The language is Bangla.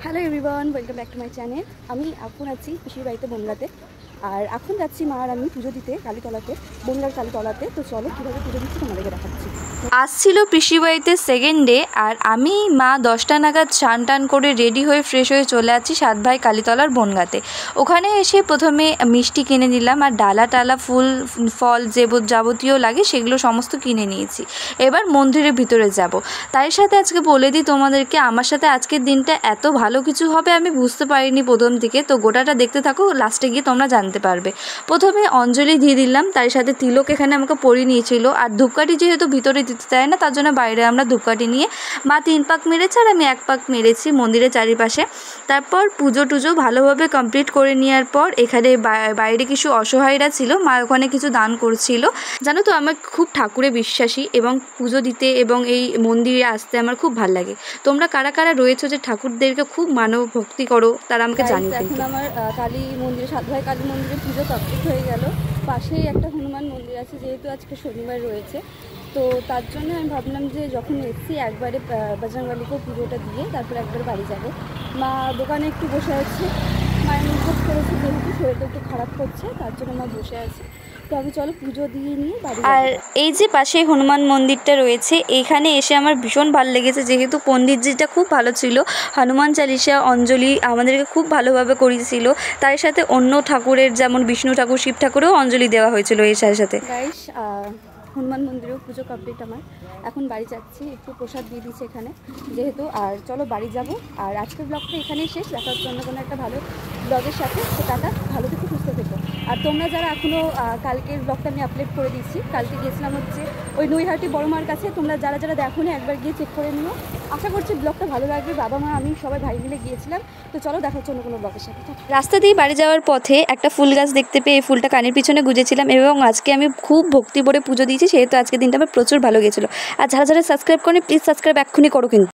Hello everyone, welcome back to my channel. আমি এখন আছি পিসির বাড়িতে বনগাঁতে, আর এখন যাচ্ছি মা আর আমি পুজো দিতে কালীতলাতে, বনগাঁর কালীতলাতে। তো চলো কীভাবে পুজো দিচ্ছি তোমাদেরকে দেখাচ্ছি। আসছিল পিসি বাড়িতে সেকেন্ড ডে, আর আমি মা 10টা নাগাদ স্নান টান করে রেডি হয়ে ফ্রেশ হয়ে চলে যাচ্ছি সাত ভাই কালীতলার বনগাঁতে। ওখানে এসে প্রথমে মিষ্টি কিনে নিলাম, আর ডালা টালা ফুল ফল যে যাবতীয় লাগে সেগুলো সমস্ত কিনে নিয়েছি। এবার মন্দিরের ভিতরে যাব। তার সাথে আজকে বলে দিই তোমাদেরকে, আমার সাথে আজকের দিনটা এত ভালো কিছু হবে আমি বুঝতে পারিনি প্রথম দিকে। তো গোটাটা দেখতে থাকো, লাস্টে গিয়ে তোমরা জানতে পারবে। প্রথমে অঞ্জলি দিয়ে দিলাম, তার সাথে তিলক এখানে আমাকে পরিয়ে নিয়েছিল। আর ধূপকাঠি যেহেতু ভিতরে দিতে দেয় না, তার জন্য বাইরে আমরা ধূপকাঠি নিয়ে মা 3 পাক মেরেছে আর আমি 1 পাক মেরেছি মন্দিরের চারিপাশে। তারপর পুজো টুজো ভালোভাবে কমপ্লিট করে নেওয়ার পর এখানে বাইরে কিছু অসহায়রা ছিল, মা ওখানে কিছু দান করছিল। জানো তো, আমার খুব ঠাকুরে বিশ্বাসী এবং পুজো দিতে এবং এই মন্দিরে আসতে আমার খুব ভালো লাগে। তোমরা কারা কারা রয়েছো যে ঠাকুরদেরকে খুব মানো ভক্তি করো, তারা আমাকে জানিয়ে। এখন আমার কালী মন্দিরে, সাত ভাই কালী মন্দিরে পুজো কমপ্লিট হয়ে গেল। পাশেই একটা হনুমান মন্দির আছে, যেহেতু আজকে শনিবার রয়েছে, তো তার জন্য আমি ভাবলাম যে যখন এসছি একবারে বজরংবলীকেও পুজোটা দিয়ে তারপর একবার বাড়ি যাব। মা দোকানে একটু বসে আছে, মায়ের মুখোশ করেছে, যেহেতু শরীরটা একটু খারাপ করছে তার জন্য মা বসে আছে। তো আমি চলো পুজো দিয়ে নিয়ে বাড়ি। আর এই যে পাশে হনুমান মন্দিরটা রয়েছে, এখানে এসে আমার ভীষণ ভালো লেগেছে, যেহেতু পণ্ডিতজিটা খুব ভালো ছিল। হনুমান চালিসা অঞ্জলি আমাদেরকে খুব ভালোভাবে করিয়েছিল। তার সাথে অন্য ঠাকুরের যেমন বিষ্ণু ঠাকুর, শিব ঠাকুরেও অঞ্জলি দেওয়া হয়েছিল এর সাথে সাথে। গাইস, হনুমান মন্দিরেও পুজো কমপ্লিট আমার। এখন বাড়ি যাচ্ছি, একটু প্রসাদ দিয়ে দিচ্ছে এখানে যেহেতু। আর চলো বাড়ি যাব। আর আজকের ব্লগটা এখানেই শেষ। দেখার জন্য কোনো একটা ভালো ব্লগের সাথে। তো টাটা, ভালো থেকে সুস্থ থেকো। আর তোমরা যারা এখনও, কালকের ব্লগটা আমি আপলোড করে দিচ্ছি। কালকে গিয়েছিলাম হচ্ছে ওই নৈহাটি বড় মার কাছে। তোমরা যারা যারা দেখো না একবার গিয়ে চেক করে নিও। আশা করছি ব্লগটা ভালো লাগবে। বাবা মা আমি সবাই ভাই মিলে গিয়েছিলাম। তো চলো দেখার জন্য কোনো ব্লগের সাথে। রাস্তা দিয়ে বাড়ি যাওয়ার পথে একটা ফুল গাছ দেখতে পেয়ে এই ফুলটা কানের পিছনে গুঁজেছিলাম, এবং আজকে আমি খুব ভক্তি ভরে পুজো দিয়েছি, সেহেতু আজকের দিনটা আমার প্রচুর ভালো গেছিলো। আর যারা যারা সাবস্ক্রাইব করেনি প্লিজ সাবস্ক্রাইব এক্ষুনি করো কিন্তু।